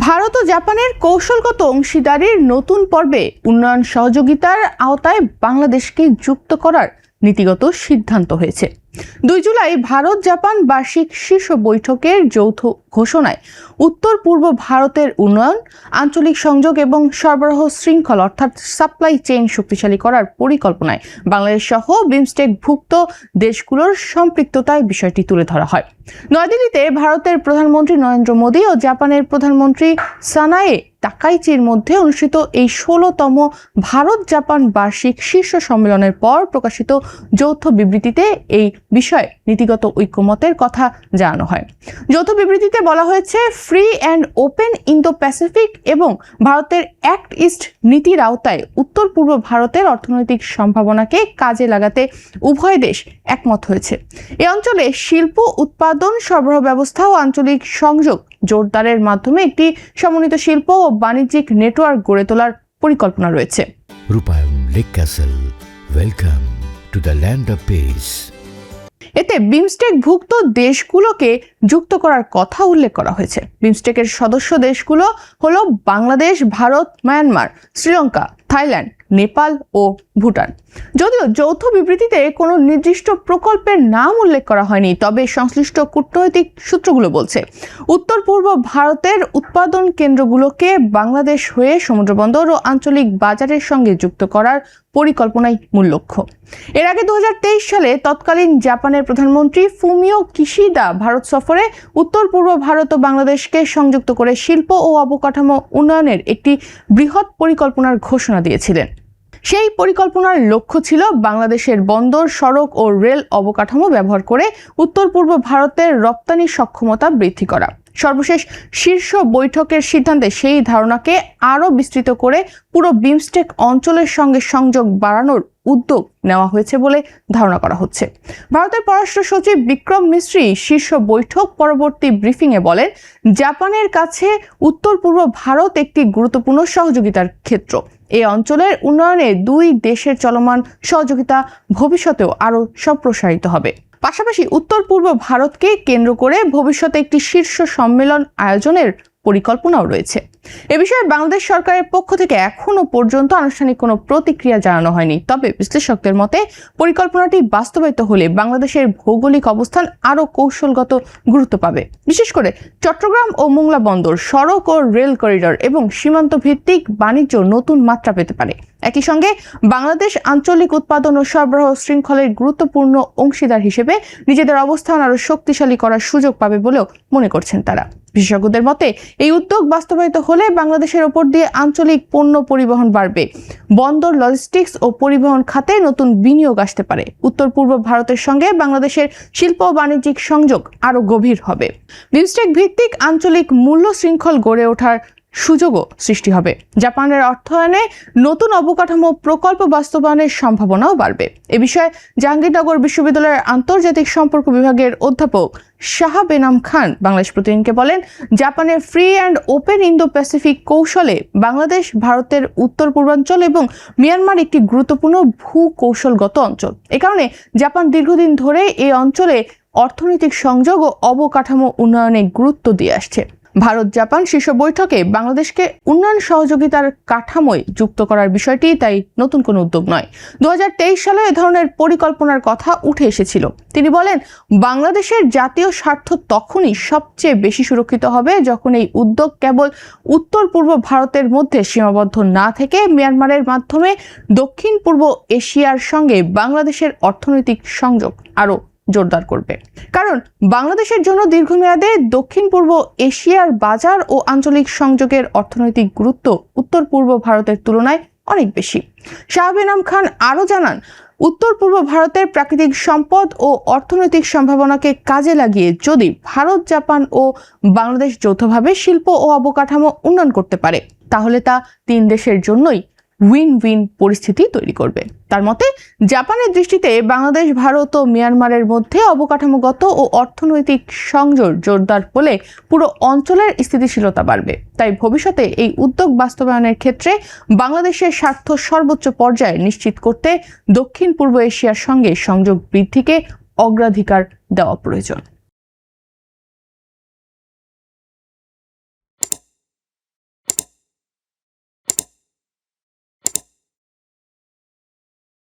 ভারত ও জাপানের কৌশলগত অংশীদারির নতুন পর্বে উন্নয়ন সহযোগিতার আওতায় বাংলাদেশকে যুক্ত করার নীতিগত সিদ্ধান্ত হয়েছে। 2 জুলাই ভারত জাপান বার্ষিক শীর্ষ বৈঠকের যৌথ ঘোষণায় উত্তর পূর্ব ভারতের উন্নয়ন, আঞ্চলিক সংযোগ এবং সরবরাহ শৃঙ্খল অর্থাৎ সাপ্লাই চেইন শক্তিশালী করার পরিকল্পনায় বাংলাদেশ সহ বিমস্টেকভুক্ত দেশগুলোর সম্পৃক্ততায় বিষয়টি তুলে ধরা হয়। নয়াদিল্লিতে ভারতের প্রধানমন্ত্রী নরেন্দ্র মোদী ও জাপানের প্রধানমন্ত্রী সানায়ে তাকাইচির মধ্যে অনুষ্ঠিত এই 16তম ভারত জাপান বার্ষিক শীর্ষ সম্মেলনের পর প্রকাশিত যৌথ বিবৃতিতে এই বিষয়ে নীতিগত ঐক্যমতের কথা জানানো হয়। যৌথ বিবৃতিতে বলা হয়েছে, free and open Indo Pacific এবং ভারতের অ্যাক্ট ইস্ট নীতির আওতায় উত্তর পূর্ব ভারতের অর্থনৈতিক সম্ভাবনাকে কাজে লাগাতে উভয় দেশ একমত হয়েছে। এ অঞ্চলে শিল্প উৎপাদন, সরবরাহ ব্যবস্থা ও আঞ্চলিক সংযোগ জোরদারের মাধ্যমে একটি সমন্বিত শিল্প ও বাণিজ্যিক নেটওয়ার্ক গড়ে তোলার পরিকল্পনা রয়েছে। রূপায়ণ lake castle, welcome to the land of piece. এতে বিমস্টেকভুক্ত দেশগুলোকে যুক্ত করার কথা উল্লেখ করা হয়েছে। বিমস্টেকের সদস্য দেশগুলো হলো বাংলাদেশ, ভারত, মায়ানমার, শ্রীলঙ্কা, থাইল্যান্ড, নেপাল ও ভুটান। যদিও যৌথ বিবৃতিতে কোনো নির্দিষ্ট প্রকল্পের নাম উল্লেখ করা হয়নি, তবে সংশ্লিষ্ট কূটনৈতিক সূত্রগুলো বলছে উত্তর পূর্ব ভারতের উৎপাদন কেন্দ্রগুলোকে বাংলাদেশ হয়ে সমুদ্রবন্দর ও আঞ্চলিক বাজারের সঙ্গে যুক্ত করার পরিকল্পনাই মূল লক্ষ্য। এর আগে 2023 সালে তৎকালীন জাপানের প্রধানমন্ত্রী ফুমিও কিশিদা ভারত সফরে উত্তর পূর্ব ভারত ও বাংলাদেশকে সংযুক্ত করে শিল্প ও অবকাঠামো উন্নয়নের একটি বৃহৎ পরিকল্পনার ঘোষণা দিয়েছিলেন। সেই পরিকল্পনার লক্ষ্য ছিল বাংলাদেশের বন্দর, সড়ক ও রেল অবকাঠামো ব্যবহার করে উত্তর পূর্ব ভারতের রপ্তানি সক্ষমতা বৃদ্ধি করা। সর্বশেষ শীর্ষ বৈঠকের সিদ্ধান্তে সেই ধারণাকে আরও বিস্তৃত করে পুরো বিমস্টেক অঞ্চলের সঙ্গে সংযোগ বাড়ানোর উদ্যোগ নেওয়া হয়েছে বলে ধারণা করা হচ্ছে। ভারতের পররাষ্ট্র সচিব বিক্রম মিশ্রি শীর্ষ বৈঠক পরবর্তী ব্রিফিংয়ে বলেন, জাপানের কাছে উত্তর পূর্ব ভারত একটি গুরুত্বপূর্ণ সহযোগিতার ক্ষেত্র। এই অঞ্চলের উন্নয়নে 2 দেশের চলমান সহযোগিতা ভবিষ্যতেও আরও সম্প্রসারিত হবে। পাশাপাশি উত্তর পূর্ব ভারতকে কেন্দ্র করে ভবিষ্যতে একটি শীর্ষ সম্মেলন আয়োজনের পরিকল্পনাও রয়েছে। এ বিষয়ে বাংলাদেশ সরকারের পক্ষ থেকে এখনো পর্যন্ত আনুষ্ঠানিক কোনো প্রতিক্রিয়া জানানো হয়নি। তবে বিশ্লেষকদের মতে পরিকল্পনাটি বাস্তবায়িত হলে বাংলাদেশের ভৌগোলিক অবস্থান আরও কৌশলগত গুরুত্ব পাবে। বিশেষ করে চট্টগ্রাম ও মোংলা বন্দর, সড়ক ও রেল করিডর এবং সীমান্ত ভিত্তিক বাণিজ্য নতুন মাত্রা পেতে পারে। একই সঙ্গে বাংলাদেশ আঞ্চলিক উৎপাদন ও সরবরাহ শৃঙ্খলের গুরুত্বপূর্ণ অংশীদার হিসেবে নিজেদের অবস্থান আরও শক্তিশালী করার সুযোগ পাবে বলেও মনে করছেন তারা। বিশেষজ্ঞদের মতে এই উদ্যোগ বাস্তবায়িত হলে বাংলাদেশের ওপর দিয়ে আঞ্চলিক পণ্য পরিবহন বাড়বে, বন্দর, লজিস্টিক্স ও পরিবহন খাতে নতুন বিনিয়োগ আসতে পারে। উত্তর পূর্ব ভারতের সঙ্গে বাংলাদেশের শিল্প ও বাণিজ্যিক সংযোগ আরও গভীর হবে। বিমস্টেক ভিত্তিক আঞ্চলিক মূল্য শৃঙ্খল গড়ে ওঠার সুযোগও সৃষ্টি হবে। জাপানের অর্থায়নে নতুন অবকাঠামো প্রকল্প বাস্তবায়নের সম্ভাবনাও বাড়বে। এ বিষয়ে জাহাঙ্গীরনগর বিশ্ববিদ্যালয়ের আন্তর্জাতিক সম্পর্ক বিভাগের অধ্যাপক শাহাব এনাম খান বাংলাদেশ প্রতিদিনকে বলেন, জাপানের free and open Indo Pacific কৌশলে বাংলাদেশ ভারতের উত্তর পূর্বাঞ্চল এবং মিয়ানমার একটি গুরুত্বপূর্ণ ভূ-কৌশলগত অঞ্চল। এ কারণে জাপান দীর্ঘদিন ধরে এই অঞ্চলে অর্থনৈতিক সংযোগ ও অবকাঠামো উন্নয়নে গুরুত্ব দিয়ে আসছে। ভারত জাপান শীর্ষ বৈঠকে বাংলাদেশকে উন্নয়ন সহযোগিতার কাঠামোয় যুক্ত করার বিষয়টি তাই নতুন কোনো উদ্যোগ নয়। 2023 সালে এ ধরনের পরিকল্পনার কথা উঠে এসেছিল। তিনি বলেন, বাংলাদেশের জাতীয় স্বার্থ তখনই সবচেয়ে বেশি সুরক্ষিত হবে যখন এই উদ্যোগ কেবল উত্তর পূর্ব ভারতের মধ্যে সীমাবদ্ধ না থেকে মিয়ানমারের মাধ্যমে দক্ষিণ পূর্ব এশিয়ার সঙ্গে বাংলাদেশের অর্থনৈতিক সংযোগ আরও জোরদার করবে। কারণ বাংলাদেশের জন্য দীর্ঘমেয়াদে দক্ষিণ পূর্ব এশিয়ার বাজার ও আঞ্চলিক সংযোগের অর্থনৈতিক গুরুত্ব উত্তর পূর্ব ভারতের তুলনায় অনেক বেশি। শাহাব এনাম খান আরও জানান, উত্তর পূর্ব ভারতের প্রাকৃতিক সম্পদ ও অর্থনৈতিক সম্ভাবনাকে কাজে লাগিয়ে যদি ভারত, জাপান ও বাংলাদেশ যৌথভাবে শিল্প ও অবকাঠামো উন্নয়ন করতে পারে, তাহলে তা 3 দেশের জন্যই উইন উইন পরিস্থিতি তৈরি করবে। তার মতে, জাপানের দৃষ্টিতে বাংলাদেশ, ভারত ও মিয়ানমারের মধ্যে অবকাঠামোগত ও অর্থনৈতিক সংযোগ জোরদার হলে পুরো অঞ্চলের স্থিতিশীলতা বাড়বে। তাই ভবিষ্যতে এই উদ্যোগ বাস্তবায়নের ক্ষেত্রে বাংলাদেশের স্বার্থ সর্বোচ্চ পর্যায়ে নিশ্চিত করতে দক্ষিণ পূর্ব এশিয়ার সঙ্গে সংযোগ বৃদ্ধিকে অগ্রাধিকার দেওয়া প্রয়োজন।